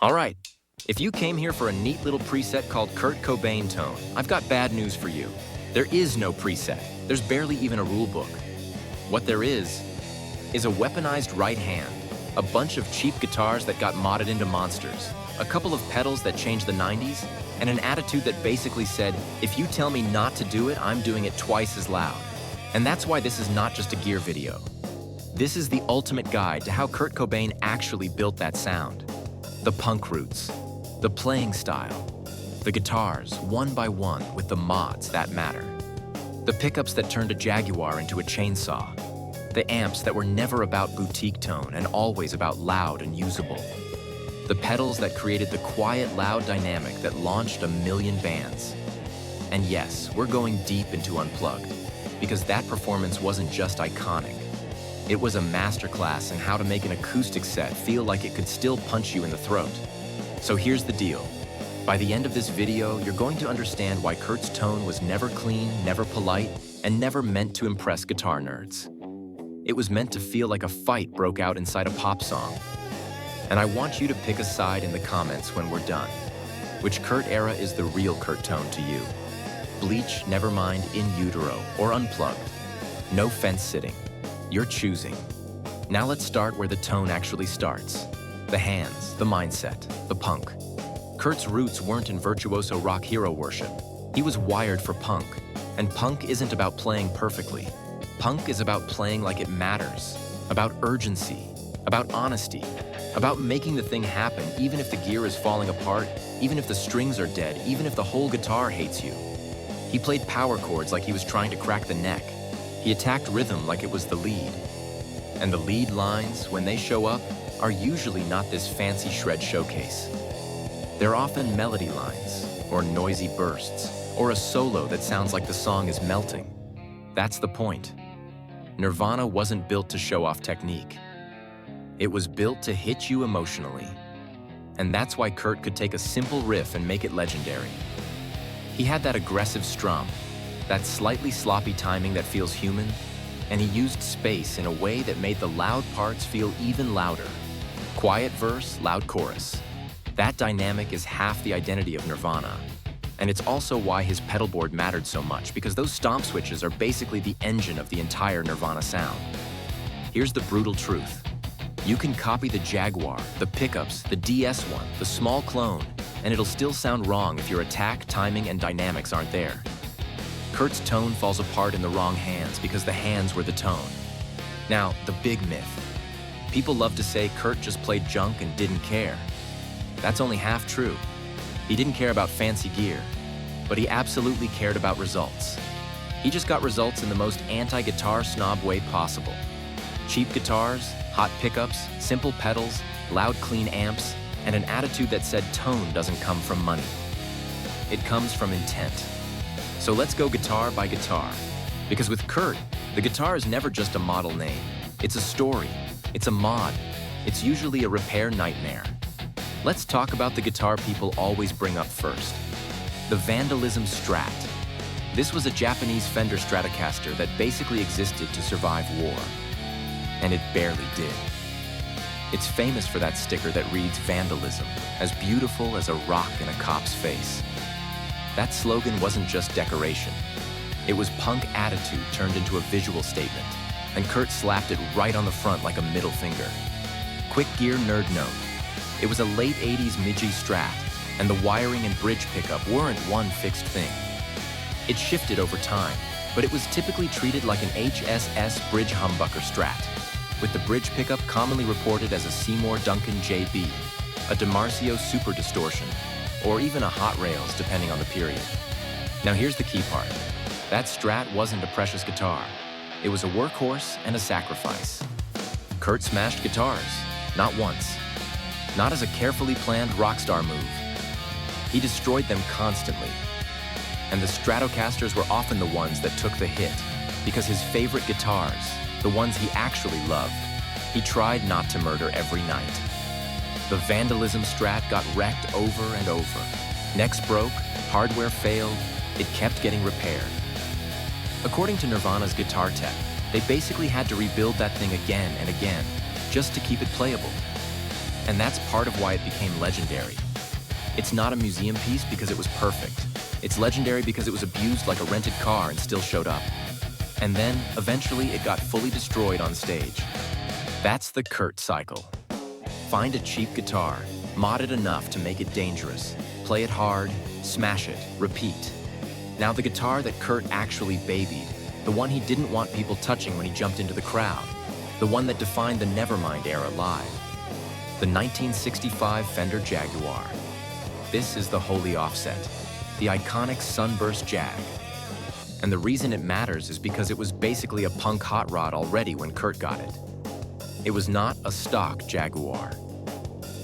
All right, if you came here for a neat little preset called Kurt Cobain tone, I've got bad news for you. There is no preset. There's barely even a rule book. What there is a weaponized right hand, a bunch of cheap guitars that got modded into monsters, a couple of pedals that changed the 90s, and an attitude that basically said, if you tell me not to do it, I'm doing it twice as loud. And that's why this is not just a gear video. This is the ultimate guide to how Kurt Cobain actually built that sound. The punk roots, the playing style, the guitars, one by one, with the mods that matter. The pickups that turned a Jaguar into a chainsaw. The amps that were never about boutique tone and always about loud and usable. The pedals that created the quiet, loud dynamic that launched a million bands. And yes, we're going deep into Unplugged, because that performance wasn't just iconic. It was a masterclass in how to make an acoustic set feel like it could still punch you in the throat. So here's the deal. By the end of this video, you're going to understand why Kurt's tone was never clean, never polite, and never meant to impress guitar nerds. It was meant to feel like a fight broke out inside a pop song. And I want you to pick a side in the comments when we're done. Which Kurt era is the real Kurt tone to you? Bleach, Nevermind, In Utero, or Unplugged? No fence sitting. You're choosing. Now let's start where the tone actually starts. The hands, the mindset, the punk. Kurt's roots weren't in virtuoso rock hero worship. He was wired for punk. And punk isn't about playing perfectly. Punk is about playing like it matters, about urgency, about honesty, about making the thing happen even if the gear is falling apart, even if the strings are dead, even if the whole guitar hates you. He played power chords like he was trying to crack the neck. He attacked rhythm like it was the lead. And the lead lines, when they show up, are usually not this fancy shred showcase. They're often melody lines, or noisy bursts, or a solo that sounds like the song is melting. That's the point. Nirvana wasn't built to show off technique. It was built to hit you emotionally. And that's why Kurt could take a simple riff and make it legendary. He had that aggressive strum, that slightly sloppy timing that feels human, and he used space in a way that made the loud parts feel even louder. Quiet verse, loud chorus. That dynamic is half the identity of Nirvana. And it's also why his pedal board mattered so much, because those stomp switches are basically the engine of the entire Nirvana sound. Here's the brutal truth. You can copy the Jaguar, the pickups, the DS1, the small clone, and it'll still sound wrong if your attack, timing, and dynamics aren't there. Kurt's tone falls apart in the wrong hands because the hands were the tone. Now, the big myth. People love to say Kurt just played junk and didn't care. That's only half true. He didn't care about fancy gear, but he absolutely cared about results. He just got results in the most anti-guitar snob way possible. Cheap guitars, hot pickups, simple pedals, loud clean amps, and an attitude that said tone doesn't come from money. It comes from intent. So let's go guitar by guitar. Because with Kurt, the guitar is never just a model name. It's a story. It's a mod. It's usually a repair nightmare. Let's talk about the guitar people always bring up first. The Vandalism Strat. This was a Japanese Fender Stratocaster that basically existed to survive war. And it barely did. It's famous for that sticker that reads Vandalism, as beautiful as a rock in a cop's face. That slogan wasn't just decoration. It was punk attitude turned into a visual statement, and Kurt slapped it right on the front like a middle finger. Quick gear nerd note. It was a late 80s Migi Strat, and the wiring and bridge pickup weren't one fixed thing. It shifted over time, but it was typically treated like an HSS bridge humbucker Strat, with the bridge pickup commonly reported as a Seymour Duncan JB, a DiMarzio Super Distortion, or even a Hot Rails depending on the period. Now here's the key part. That Strat wasn't a precious guitar. It was a workhorse and a sacrifice. Kurt smashed guitars, not once. Not as a carefully planned rock star move. He destroyed them constantly. And the Stratocasters were often the ones that took the hit, because his favorite guitars, the ones he actually loved, he tried not to murder every night. The Vandalism Strat got wrecked over and over. Necks broke, hardware failed, it kept getting repaired. According to Nirvana's guitar tech, they basically had to rebuild that thing again and again, just to keep it playable. And that's part of why it became legendary. It's not a museum piece because it was perfect. It's legendary because it was abused like a rented car and still showed up. And then, eventually, it got fully destroyed on stage. That's the Kurt cycle. Find a cheap guitar, mod it enough to make it dangerous, play it hard, smash it, repeat. Now the guitar that Kurt actually babied, the one he didn't want people touching when he jumped into the crowd, the one that defined the Nevermind era live. The 1965 Fender Jaguar. This is the holy offset, the iconic sunburst Jag. And the reason it matters is because it was basically a punk hot rod already when Kurt got it. It was not a stock Jaguar.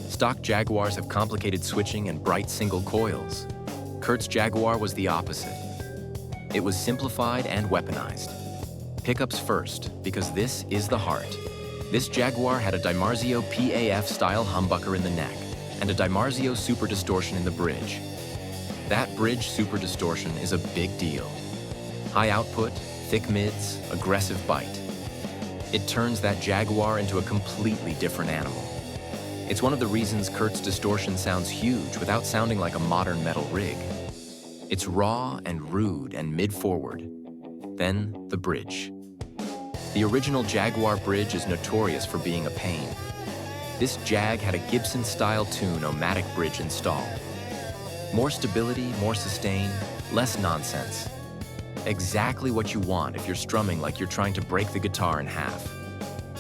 Stock Jaguars have complicated switching and bright single coils. Kurt's Jaguar was the opposite. It was simplified and weaponized. Pickups first, because this is the heart. This Jaguar had a DiMarzio PAF-style humbucker in the neck and a DiMarzio super distortion in the bridge. That bridge super distortion is a big deal. High output, thick mids, aggressive bite. It turns that Jaguar into a completely different animal. It's one of the reasons Kurt's distortion sounds huge without sounding like a modern metal rig. It's raw and rude and mid-forward. Then the bridge. The original Jaguar bridge is notorious for being a pain. This Jag had a Gibson-style tune-o-matic bridge installed. More stability, more sustain, less nonsense. Exactly what you want if you're strumming like you're trying to break the guitar in half.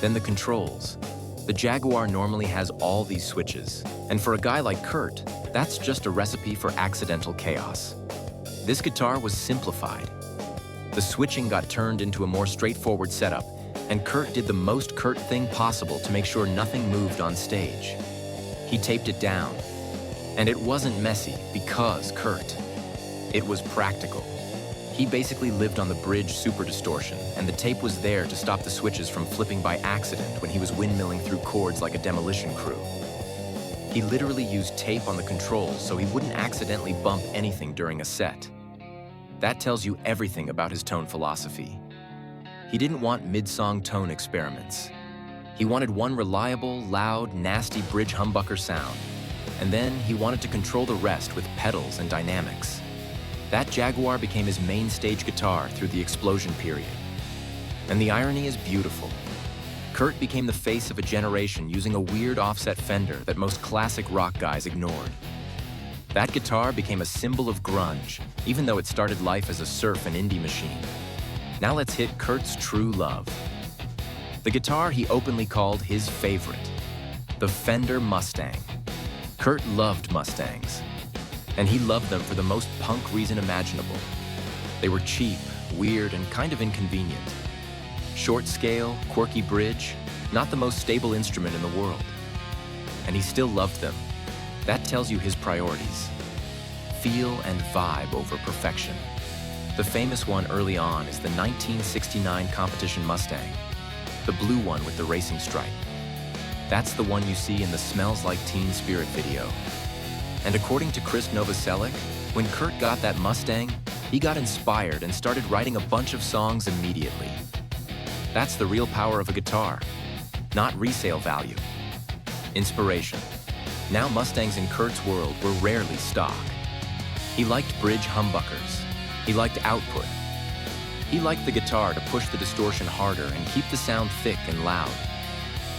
Then the controls. The Jaguar normally has all these switches, and for a guy like Kurt, that's just a recipe for accidental chaos. This guitar was simplified. The switching got turned into a more straightforward setup, and Kurt did the most Kurt thing possible to make sure nothing moved on stage. He taped it down. And it wasn't messy because Kurt. It was practical. He basically lived on the bridge super distortion, and the tape was there to stop the switches from flipping by accident when he was windmilling through chords like a demolition crew. He literally used tape on the controls so he wouldn't accidentally bump anything during a set. That tells you everything about his tone philosophy. He didn't want mid-song tone experiments. He wanted one reliable, loud, nasty bridge humbucker sound, and then he wanted to control the rest with pedals and dynamics. That Jaguar became his main stage guitar through the explosion period. And the irony is beautiful. Kurt became the face of a generation using a weird offset Fender that most classic rock guys ignored. That guitar became a symbol of grunge, even though it started life as a surf and indie machine. Now let's hit Kurt's true love. The guitar he openly called his favorite, the Fender Mustang. Kurt loved Mustangs, and he loved them for the most punk reason imaginable. They were cheap, weird, and kind of inconvenient. Short scale, quirky bridge, not the most stable instrument in the world. And he still loved them. That tells you his priorities. Feel and vibe over perfection. The famous one early on is the 1969 competition Mustang, the blue one with the racing stripe. That's the one you see in the Smells Like Teen Spirit video. And according to Chris Novoselic, when Kurt got that Mustang, he got inspired and started writing a bunch of songs immediately. That's the real power of a guitar, not resale value. Inspiration. Now Mustangs in Kurt's world were rarely stock. He liked bridge humbuckers. He liked output. He liked the guitar to push the distortion harder and keep the sound thick and loud.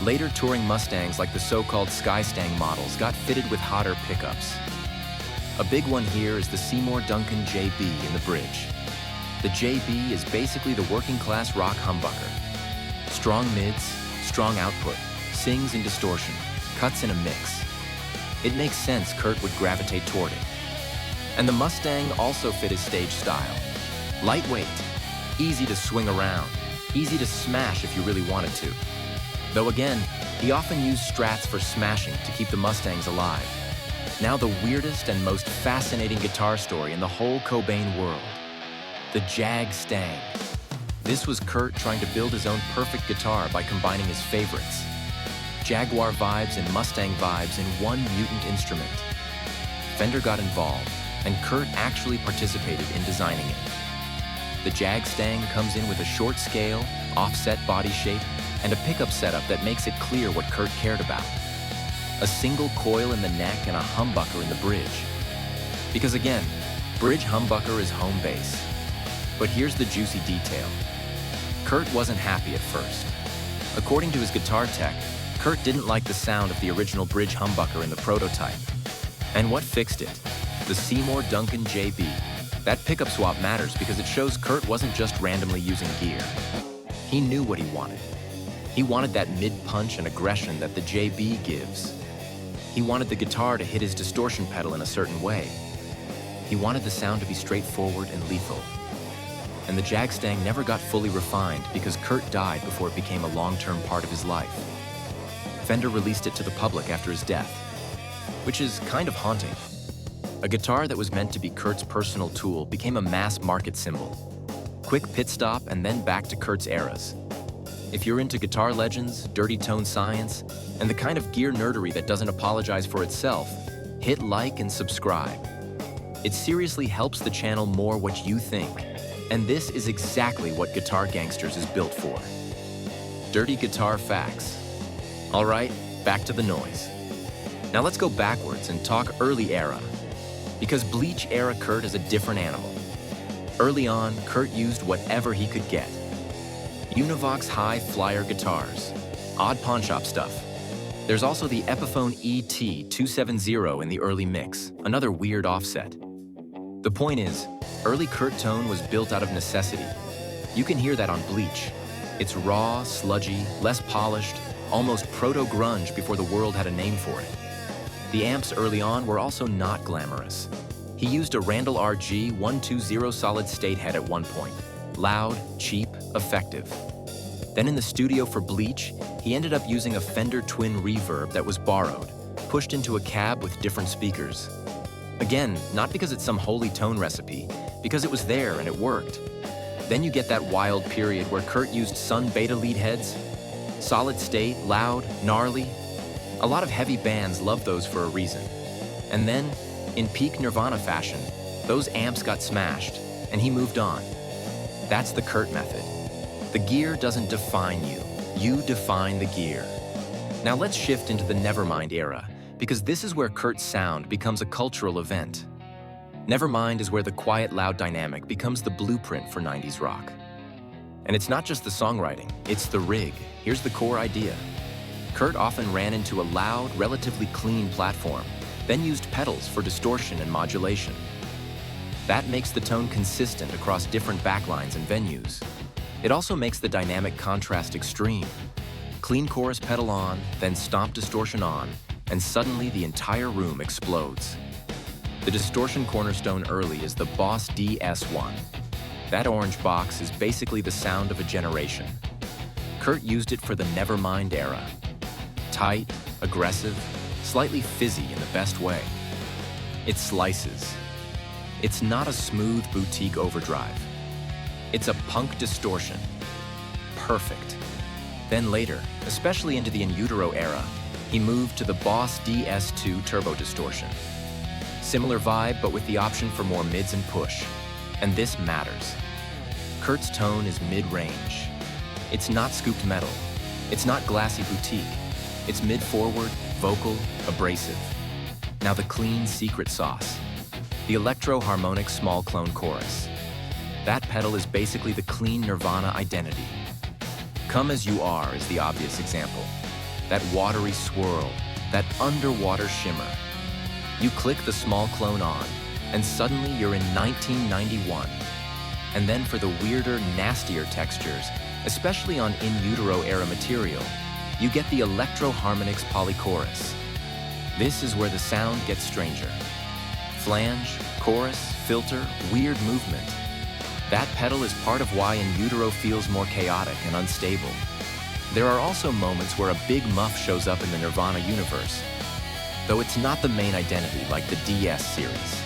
Later touring Mustangs like the so-called Sky-Stang models got fitted with hotter pickups. A big one here is the Seymour Duncan JB in the bridge. The JB is basically the working-class rock humbucker. Strong mids, strong output, sings in distortion, cuts in a mix. It makes sense Kurt would gravitate toward it. And the Mustang also fit his stage style. Lightweight, easy to swing around, easy to smash if you really wanted to. Though again, he often used Strats for smashing to keep the Mustangs alive. Now the weirdest and most fascinating guitar story in the whole Cobain world. The Jag-Stang. This was Kurt trying to build his own perfect guitar by combining his favorites. Jaguar vibes and Mustang vibes in one mutant instrument. Fender got involved, and Kurt actually participated in designing it. The Jag-Stang comes in with a short scale, offset body shape, and a pickup setup that makes it clear what Kurt cared about. a single coil in the neck and a humbucker in the bridge. Because again, bridge humbucker is home base. But here's the juicy detail. Kurt wasn't happy at first. According to his guitar tech, Kurt didn't like the sound of the original bridge humbucker in the prototype. And what fixed it? The Seymour Duncan JB. That pickup swap matters because it shows Kurt wasn't just randomly using gear. He knew what he wanted. He wanted that mid-punch and aggression that the JB gives. He wanted the guitar to hit his distortion pedal in a certain way. He wanted the sound to be straightforward and lethal. And the Jag-Stang never got fully refined because Kurt died before it became a long-term part of his life. Fender released it to the public after his death, which is kind of haunting. A guitar that was meant to be Kurt's personal tool became a mass market symbol. Quick pit stop and then back to Kurt's eras. If you're into guitar legends, dirty tone science, and the kind of gear nerdery that doesn't apologize for itself, hit like and subscribe. It seriously helps the channel more what you think, and this is exactly what Guitar Gangsters is built for. Dirty guitar facts. All right, back to the noise. Now let's go backwards and talk early era, because Bleach era Kurt is a different animal. Early on, Kurt used whatever he could get. Univox high flyer guitars, odd pawnshop stuff. There's also the Epiphone ET270 in the early mix, another weird offset. The point is, early Kurt tone was built out of necessity. You can hear that on Bleach. It's raw, sludgy, less polished, almost proto-grunge before the world had a name for it. The amps early on were also not glamorous. He used a Randall RG 120 solid-state head at one point. Loud, cheap, effective. Then in the studio for Bleach, he ended up using a Fender twin reverb that was borrowed, pushed into a cab with different speakers. Again, not because it's some holy tone recipe, because it was there and it worked. Then you get that wild period where Kurt used Sun Beta lead heads. Solid state, loud, gnarly. A lot of heavy bands love those for a reason. And then, in peak Nirvana fashion, those amps got smashed, and he moved on. That's the Kurt method. The gear doesn't define you. You define the gear. Now let's shift into the Nevermind era, because this is where Kurt's sound becomes a cultural event. Nevermind is where the quiet, loud dynamic becomes the blueprint for 90s rock. And it's not just the songwriting, it's the rig. Here's the core idea. Kurt often ran into a loud, relatively clean platform, then used pedals for distortion and modulation. That makes the tone consistent across different backlines and venues. It also makes the dynamic contrast extreme. Clean chorus pedal on, then stomp distortion on, and suddenly the entire room explodes. The distortion cornerstone early is the Boss DS1. That orange box is basically the sound of a generation. Kurt used it for the Nevermind era. Tight, aggressive, slightly fizzy in the best way. It slices. It's not a smooth boutique overdrive. It's a punk distortion. Perfect. Then later, especially into the In Utero era, he moved to the Boss DS2 turbo distortion. Similar vibe, but with the option for more mids and push. And this matters. Kurt's tone is mid-range. It's not scooped metal. It's not glassy boutique. It's mid-forward, vocal, abrasive. Now the clean secret sauce. The electro-harmonic small clone chorus. That pedal is basically the clean Nirvana identity. Come As You Are is the obvious example. That watery swirl, that underwater shimmer. You click the small clone on, and suddenly you're in 1991. And then for the weirder, nastier textures, especially on In Utero era material, you get the electro-harmonics polychorus. This is where the sound gets stranger. Flange, chorus, filter, weird movement. That pedal is part of why In Utero feels more chaotic and unstable. There are also moments where a big muff shows up in the Nirvana universe, though it's not the main identity like the DS series.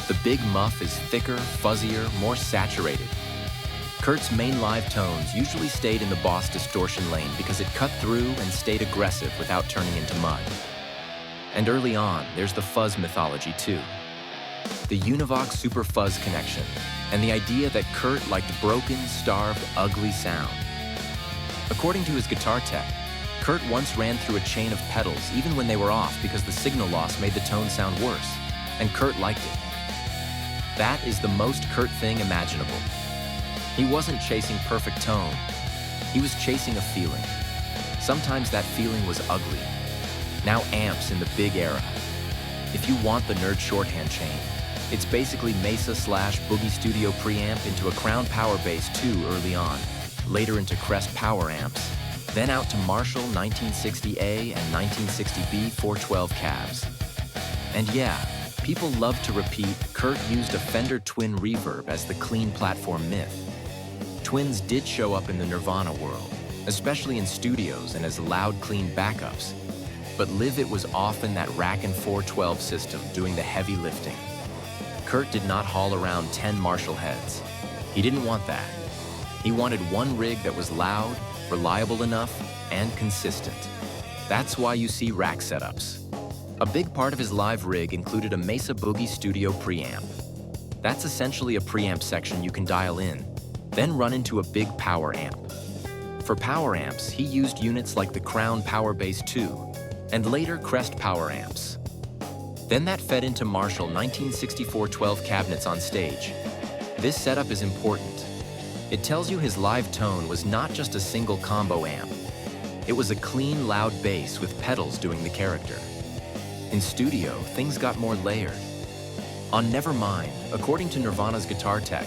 The big muff is thicker, fuzzier, more saturated. Kurt's main live tones usually stayed in the Boss distortion lane because it cut through and stayed aggressive without turning into mud. And early on, there's the fuzz mythology too. The Univox Super Fuzz connection, and the idea that Kurt liked broken, starved, ugly sound. According to his guitar tech, Kurt once ran through a chain of pedals even when they were off because the signal loss made the tone sound worse, and Kurt liked it. That is the most Kurt thing imaginable. He wasn't chasing perfect tone. He was chasing a feeling. Sometimes that feeling was ugly. Now amps in the big era. If you want the nerd shorthand chain, it's basically Mesa / Boogie Studio preamp into a Crown Power Bass 2 early on, later into Crest Power amps, then out to Marshall 1960A and 1960B 412 cabs. And yeah, people love to repeat Kurt used a Fender twin reverb as the clean platform myth. Twins did show up in the Nirvana world, especially in studios and as loud, clean backups. But live it was often that rack and 412 system doing the heavy lifting. Kurt did not haul around 10 Marshall heads. He didn't want that. He wanted one rig that was loud, reliable enough, and consistent. That's why you see rack setups. A big part of his live rig included a Mesa Boogie Studio preamp. That's essentially a preamp section you can dial in, then run into a big power amp. For power amps, he used units like the Crown Power Bass 2, and later Crest Power amps. Then that fed into Marshall 1964 12 cabinets on stage. This setup is important. It tells you his live tone was not just a single combo amp. It was a clean, loud bass with pedals doing the character. In studio, things got more layered. On Nevermind, according to Nirvana's guitar tech,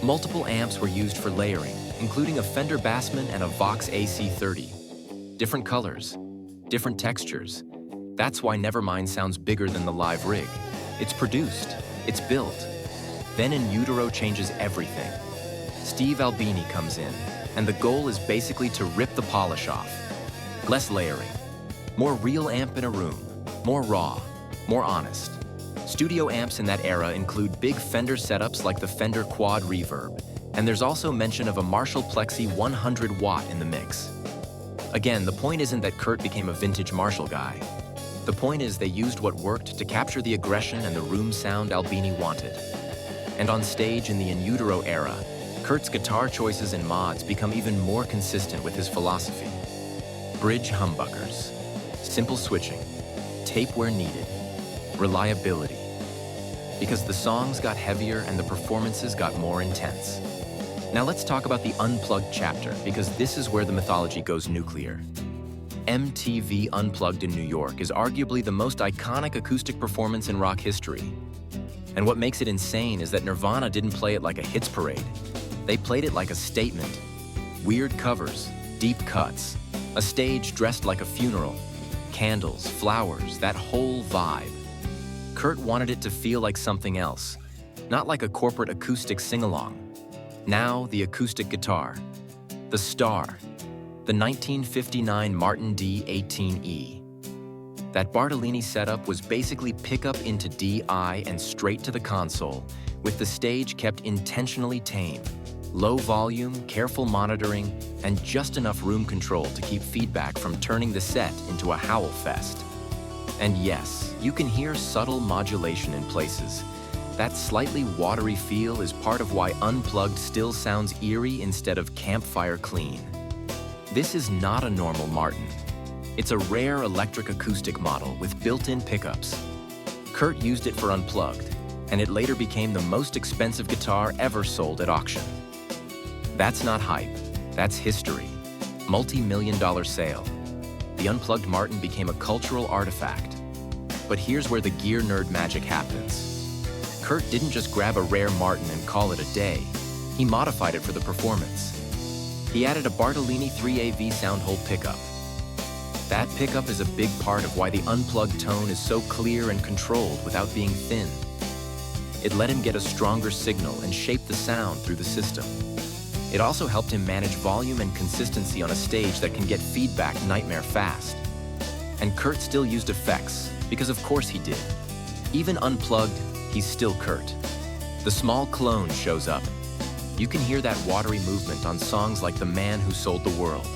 multiple amps were used for layering, including a Fender Bassman and a Vox AC30. Different colors, different textures. That's why Nevermind sounds bigger than the live rig. It's produced, it's built. Then In Utero changes everything. Steve Albini comes in, and the goal is basically to rip the polish off. Less layering, more real amp in a room, more raw, more honest. Studio amps in that era include big Fender setups like the Fender Quad Reverb, and there's also mention of a Marshall Plexi 100 watt in the mix. Again, the point isn't that Kurt became a vintage Marshall guy. The point is they used what worked to capture the aggression and the room sound Albini wanted. And on stage in the In Utero era, Kurt's guitar choices and mods become even more consistent with his philosophy. Bridge humbuckers, simple switching, tape where needed, reliability. Because the songs got heavier and the performances got more intense. Now let's talk about the Unplugged chapter, because this is where the mythology goes nuclear. MTV Unplugged in New York is arguably the most iconic acoustic performance in rock history. And what makes it insane is that Nirvana didn't play it like a hits parade. They played it like a statement. Weird covers, deep cuts, a stage dressed like a funeral, candles, flowers, that whole vibe. Kurt wanted it to feel like something else, not like a corporate acoustic sing-along. Now the acoustic guitar, the star, the 1959 Martin D18E. That Bartolini setup was basically pickup into DI and straight to the console, with the stage kept intentionally tame. Low volume, careful monitoring, and just enough room control to keep feedback from turning the set into a howl fest. And yes, you can hear subtle modulation in places. That slightly watery feel is part of why Unplugged still sounds eerie instead of campfire clean. This is not a normal Martin. It's a rare electric acoustic model with built-in pickups. Kurt used it for Unplugged, and it later became the most expensive guitar ever sold at auction. That's not hype, that's history. Multi-million-dollar sale. The Unplugged Martin became a cultural artifact. But here's where the gear nerd magic happens. Kurt didn't just grab a rare Martin and call it a day. He modified it for the performance. He added a Bartolini 3AV soundhole pickup. That pickup is a big part of why the Unplugged tone is so clear and controlled without being thin. It let him get a stronger signal and shape the sound through the system. It also helped him manage volume and consistency on a stage that can get feedback nightmare fast. And Kurt still used effects, because of course he did. Even Unplugged, he's still Kurt. The small clone shows up. You can hear that watery movement on songs like The Man Who Sold the World.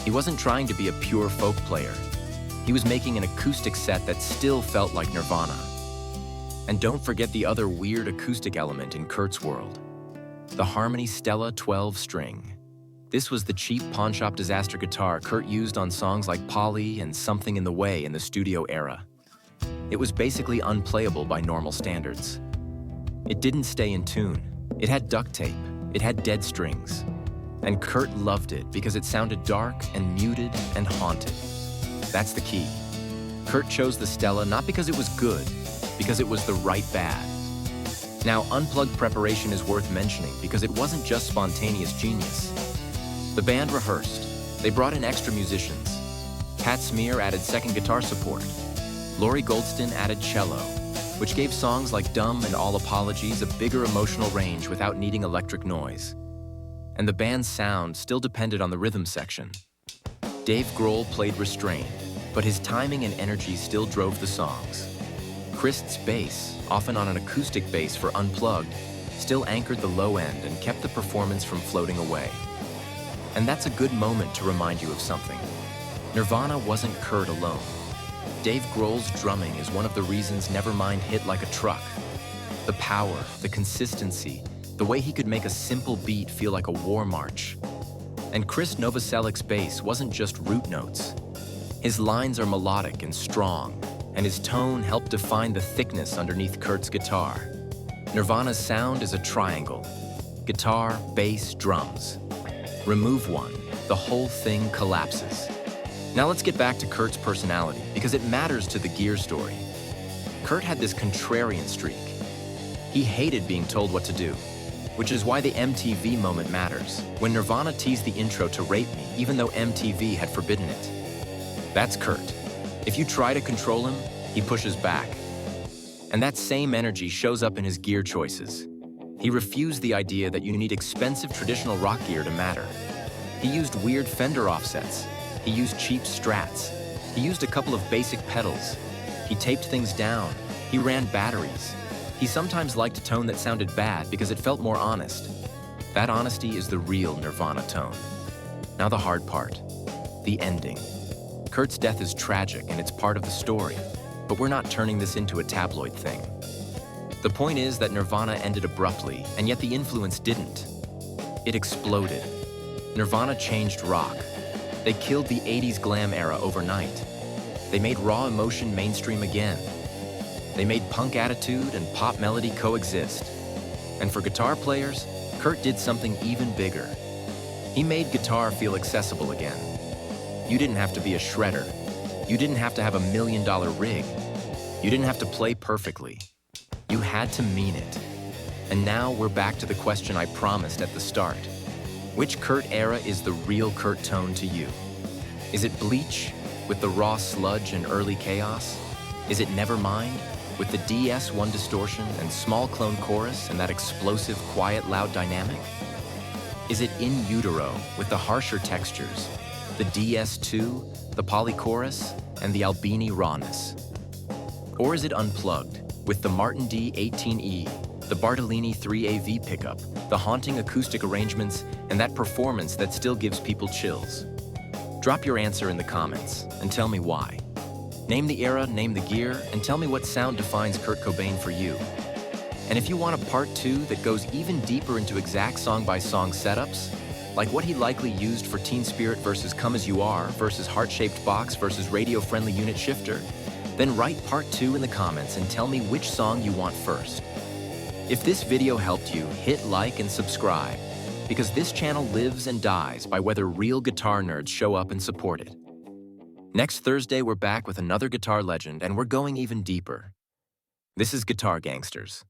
He wasn't trying to be a pure folk player. He was making an acoustic set that still felt like Nirvana. And don't forget the other weird acoustic element in Kurt's world. The Harmony Stella 12 string. This was the cheap pawnshop disaster guitar Kurt used on songs like Polly and Something in the Way in the studio era. It was basically unplayable by normal standards. It didn't stay in tune. It had duct tape. It had dead strings. And Kurt loved it because it sounded dark and muted and haunted. That's the key. Kurt chose the Stella not because it was good, because it was the right bad. Now, Unplugged preparation is worth mentioning because it wasn't just spontaneous genius. The band rehearsed. They brought in extra musicians. Pat Smear added second guitar support. Laurie Goldston added cello, which gave songs like Dumb and All Apologies a bigger emotional range without needing electric noise. And the band's sound still depended on the rhythm section. Dave Grohl played restrained, but his timing and energy still drove the songs. Christ's bass, often on an acoustic bass for Unplugged, still anchored the low end and kept the performance from floating away. And that's a good moment to remind you of something. Nirvana wasn't Kurt alone. Dave Grohl's drumming is one of the reasons Nevermind hit like a truck. The power, the consistency, the way he could make a simple beat feel like a war march. And Chris Novoselic's bass wasn't just root notes. His lines are melodic and strong, and his tone helped define the thickness underneath Kurt's guitar. Nirvana's sound is a triangle: guitar, bass, drums. Remove one, the whole thing collapses. Now let's get back to Kurt's personality, because it matters to the gear story. Kurt had this contrarian streak. He hated being told what to do, which is why the MTV moment matters, when Nirvana teased the intro to Rape Me, even though MTV had forbidden it. That's Kurt. If you try to control him, he pushes back. And that same energy shows up in his gear choices. He refused the idea that you need expensive traditional rock gear to matter. He used weird Fender offsets. He used cheap Strats. He used a couple of basic pedals. He taped things down. He ran batteries. He sometimes liked a tone that sounded bad because it felt more honest. That honesty is the real Nirvana tone. Now the hard part, the ending. Kurt's death is tragic and it's part of the story, but we're not turning this into a tabloid thing. The point is that Nirvana ended abruptly, and yet the influence didn't. It exploded. Nirvana changed rock. They killed the 80s glam era overnight. They made raw emotion mainstream again. They made punk attitude and pop melody coexist. And for guitar players, Kurt did something even bigger. He made guitar feel accessible again. You didn't have to be a shredder. You didn't have to have $1 million rig. You didn't have to play perfectly. You had to mean it. And now we're back to the question I promised at the start. Which Kurt era is the real Kurt tone to you? Is it Bleach, with the raw sludge and early chaos? Is it Nevermind, with the DS1 distortion and small clone chorus and that explosive, quiet, loud dynamic? Is it In Utero, with the harsher textures, the DS2, the polychorus, and the Albini Rawness? Or is it Unplugged, with the Martin D18E, the Bartolini 3AV pickup, the haunting acoustic arrangements, and that performance that still gives people chills? Drop your answer in the comments and tell me why. Name the era, name the gear, and tell me what sound defines Kurt Cobain for you. And if you want a part 2 that goes even deeper into exact song-by-song setups, like what he likely used for Teen Spirit versus Come As You Are versus Heart-Shaped Box versus Radio-Friendly Unit Shifter, then write part 2 in the comments and tell me which song you want first. If this video helped you, hit like and subscribe, because this channel lives and dies by whether real guitar nerds show up and support it. Next Thursday, we're back with another guitar legend, and we're going even deeper. This is Guitar Gangsters.